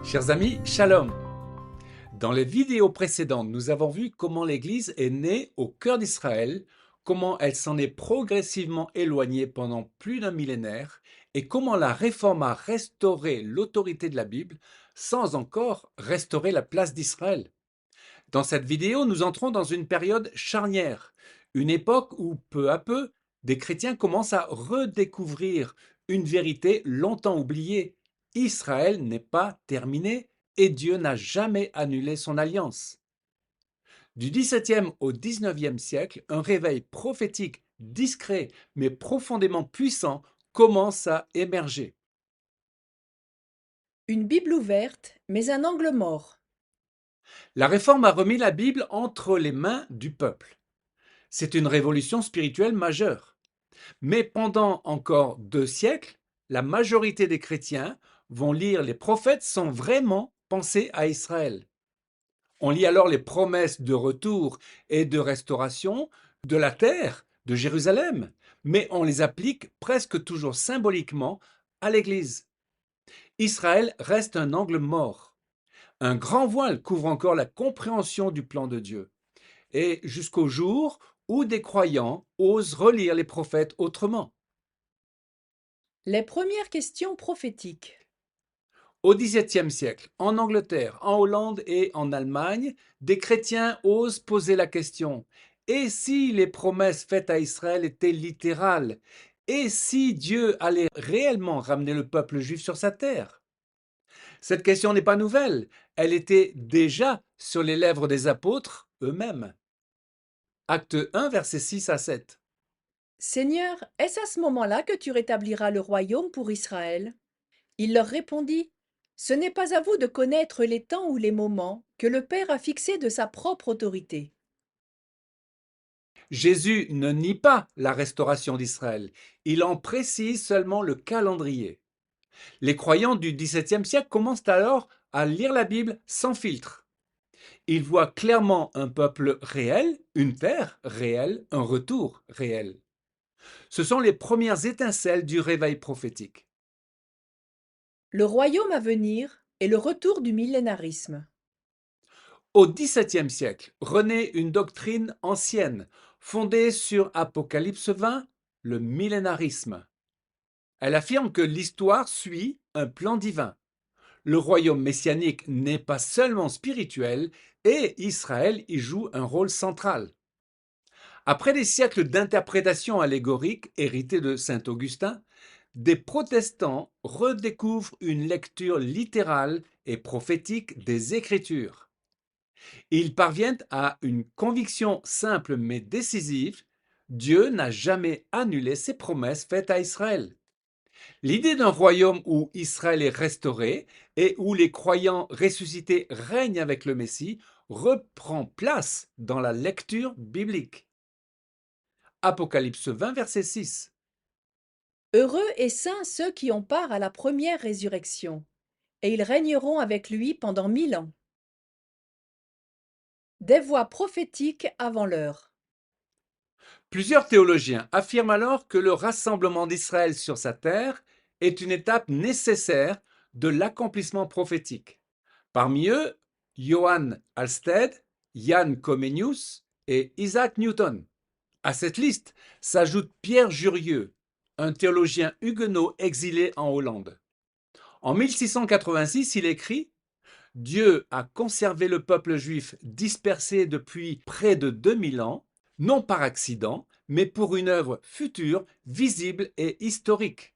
Chers amis, shalom. Dans les vidéos précédentes, nous avons vu comment l'Église est née au cœur d'Israël, comment elle s'en est progressivement éloignée pendant plus d'un millénaire et comment la Réforme a restauré l'autorité de la Bible sans encore restaurer la place d'Israël. Dans cette vidéo, nous entrons dans une période charnière, une époque où peu à peu, des chrétiens commencent à redécouvrir une vérité longtemps oubliée. Israël n'est pas terminé et Dieu n'a jamais annulé son alliance. Du XVIIe au XIXe siècle, un réveil prophétique discret mais profondément puissant commence à émerger. Une Bible ouverte, mais un angle mort. La Réforme a remis la Bible entre les mains du peuple. C'est une révolution spirituelle majeure. Mais pendant encore 2 siècles, la majorité des chrétiens vont lire les prophètes sans vraiment penser à Israël. On lit alors les promesses de retour et de restauration de la terre, de Jérusalem, mais on les applique presque toujours symboliquement à l'Église. Israël reste un angle mort. Un grand voile couvre encore la compréhension du plan de Dieu. Et jusqu'au jour où des croyants osent relire les prophètes autrement. Les premières questions prophétiques. Au XVIIe siècle, en Angleterre, en Hollande et en Allemagne, des chrétiens osent poser la question: et si les promesses faites à Israël étaient littérales? Et si Dieu allait réellement ramener le peuple juif sur sa terre? Cette question n'est pas nouvelle, elle était déjà sur les lèvres des apôtres eux-mêmes. Acte 1, versets 6 à 7. Seigneur, est-ce à ce moment-là que tu rétabliras le royaume pour Israël? Il leur répondit, ce n'est pas à vous de connaître les temps ou les moments que le Père a fixés de sa propre autorité. Jésus ne nie pas la restauration d'Israël, il en précise seulement le calendrier. Les croyants du XVIIe siècle commencent alors à lire la Bible sans filtre. Ils voient clairement un peuple réel, une terre réelle, un retour réel. Ce sont les premières étincelles du réveil prophétique. Le royaume à venir est le retour du millénarisme. Au XVIIe siècle, renaît une doctrine ancienne, fondée sur Apocalypse 20, le millénarisme. Elle affirme que l'histoire suit un plan divin. Le royaume messianique n'est pas seulement spirituel et Israël y joue un rôle central. Après des siècles d'interprétation allégorique héritée de saint Augustin, des protestants redécouvrent une lecture littérale et prophétique des Écritures. Ils parviennent à une conviction simple mais décisive: Dieu n'a jamais annulé ses promesses faites à Israël. L'idée d'un royaume où Israël est restauré et où les croyants ressuscités règnent avec le Messie reprend place dans la lecture biblique. Apocalypse 20, verset 6. Heureux et saints ceux qui ont part à la première résurrection, et ils régneront avec lui pendant 1000 ans. Des voix prophétiques avant l'heure. Plusieurs théologiens affirment alors que le rassemblement d'Israël sur sa terre est une étape nécessaire de l'accomplissement prophétique. Parmi eux, Johann Halsted, Jan Comenius et Isaac Newton. À cette liste s'ajoute Pierre Jurieu, un théologien huguenot exilé en Hollande. En 1686, il écrit: Dieu a conservé le peuple juif dispersé depuis près de 2000 ans, non par accident, mais pour une œuvre future, visible et historique.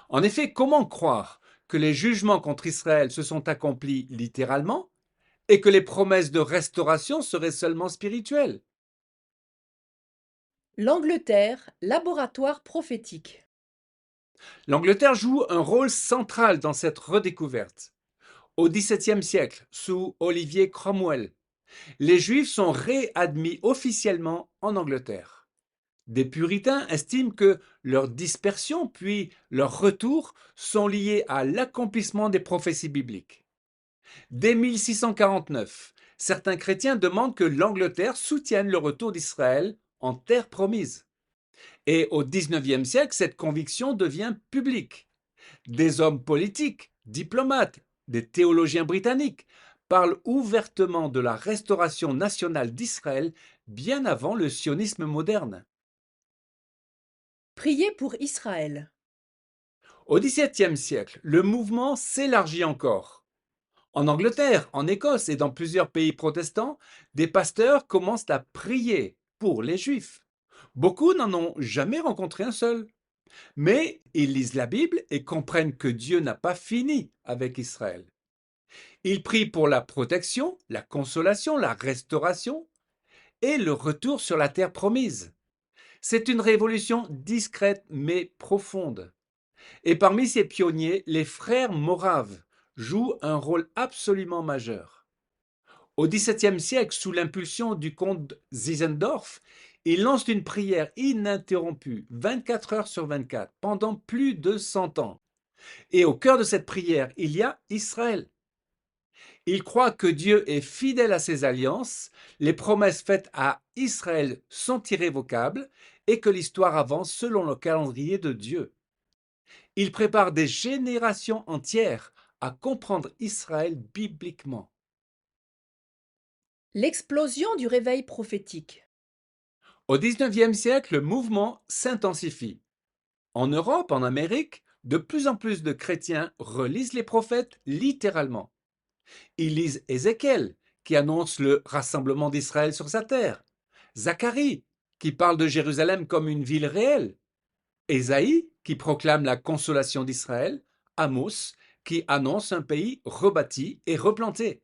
En effet, comment croire que les jugements contre Israël se sont accomplis littéralement et que les promesses de restauration seraient seulement spirituelles? L'Angleterre, laboratoire prophétique. L'Angleterre joue un rôle central dans cette redécouverte. Au XVIIe siècle, sous Olivier Cromwell, les Juifs sont réadmis officiellement en Angleterre. Des puritains estiment que leur dispersion puis leur retour sont liés à l'accomplissement des prophéties bibliques. Dès 1649, certains chrétiens demandent que l'Angleterre soutienne le retour d'Israël en terre promise. Et au XIXe siècle, cette conviction devient publique. Des hommes politiques, diplomates, des théologiens britanniques, parlent ouvertement de la restauration nationale d'Israël bien avant le sionisme moderne. Priez pour Israël. Au XVIIe siècle, le mouvement s'élargit encore. En Angleterre, en Écosse et dans plusieurs pays protestants, des pasteurs commencent à prier pour les Juifs. Beaucoup n'en ont jamais rencontré un seul. Mais ils lisent la Bible et comprennent que Dieu n'a pas fini avec Israël. Ils prient pour la protection, la consolation, la restauration et le retour sur la terre promise. C'est une révolution discrète mais profonde. Et parmi ces pionniers, les frères moraves jouent un rôle absolument majeur. Au XVIIe siècle, sous l'impulsion du comte Zinzendorf, ils lancent une prière ininterrompue, 24 heures sur 24, pendant plus de 100 ans. Et au cœur de cette prière, il y a Israël. Ils croient que Dieu est fidèle à ses alliances, les promesses faites à Israël sont irrévocables et que l'histoire avance selon le calendrier de Dieu. Ils préparent des générations entières à comprendre Israël bibliquement. L'explosion du réveil prophétique. Au XIXe siècle, le mouvement s'intensifie. En Europe, en Amérique, de plus en plus de chrétiens relisent les prophètes littéralement. Ils lisent Ézéchiel, qui annonce le rassemblement d'Israël sur sa terre, Zacharie, qui parle de Jérusalem comme une ville réelle, Ésaïe, qui proclame la consolation d'Israël, Amos, qui annonce un pays rebâti et replanté.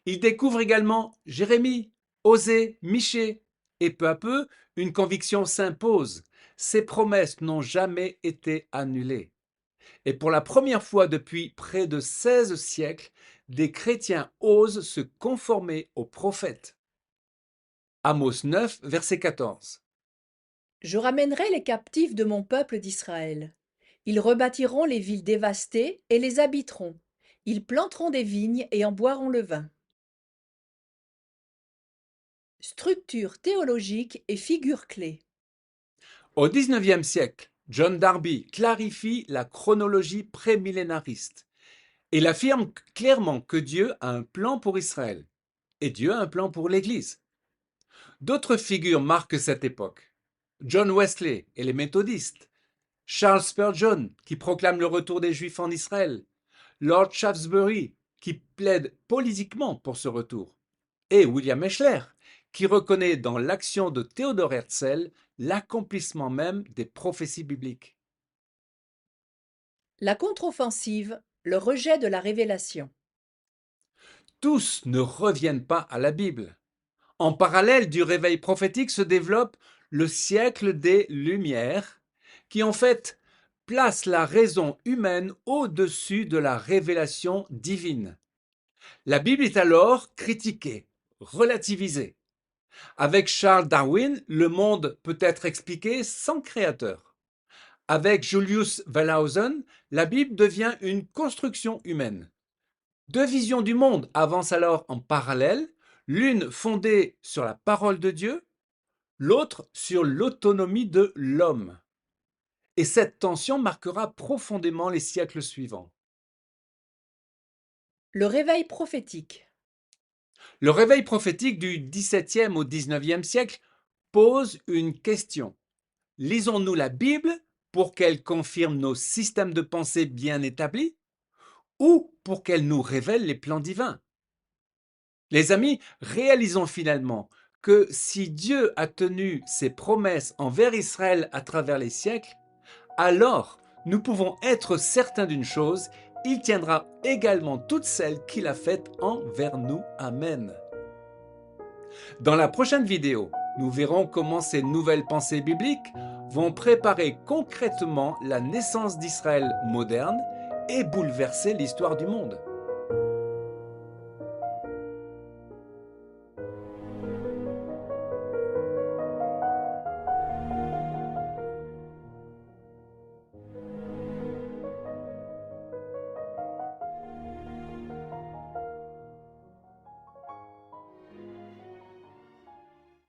Ils découvrent également Jérémie, Osée, Michée, et peu à peu, une conviction s'impose. Ces promesses n'ont jamais été annulées. Et pour la première fois depuis près de 16 siècles, des chrétiens osent se conformer aux prophètes. Amos 9, verset 14. Je ramènerai les captifs de mon peuple d'Israël. Ils rebâtiront les villes dévastées et les habiteront. Ils planteront des vignes et en boiront le vin. Structure théologique et figure clé. Au XIXe siècle, John Darby clarifie la chronologie prémillénariste. Il affirme clairement que Dieu a un plan pour Israël et Dieu a un plan pour l'Église. D'autres figures marquent cette époque. John Wesley et les méthodistes, Charles Spurgeon qui proclame le retour des Juifs en Israël, Lord Shaftesbury qui plaide politiquement pour ce retour, et William Eshler qui reconnaît dans l'action de Théodore Herzl l'accomplissement même des prophéties bibliques. La contre-offensive, le rejet de la révélation. Tous ne reviennent pas à la Bible. En parallèle du réveil prophétique se développe le siècle des Lumières, qui en fait place la raison humaine au-dessus de la révélation divine. La Bible est alors critiquée, relativisée. Avec Charles Darwin, le monde peut être expliqué sans créateur. Avec Julius Wellhausen, la Bible devient une construction humaine. Deux visions du monde avancent alors en parallèle, l'une fondée sur la parole de Dieu, l'autre sur l'autonomie de l'homme. Et cette tension marquera profondément les siècles suivants. Le réveil prophétique. Le réveil prophétique du XVIIe au XIXe siècle pose une question. Lisons-nous la Bible pour qu'elle confirme nos systèmes de pensée bien établis ou pour qu'elle nous révèle les plans divins? Les amis, réalisons finalement que si Dieu a tenu ses promesses envers Israël à travers les siècles, alors nous pouvons être certains d'une chose, il tiendra également toutes celles qu'il a faites envers nous. Amen. Dans la prochaine vidéo, nous verrons comment ces nouvelles pensées bibliques vont préparer concrètement la naissance d'Israël moderne et bouleverser l'histoire du monde.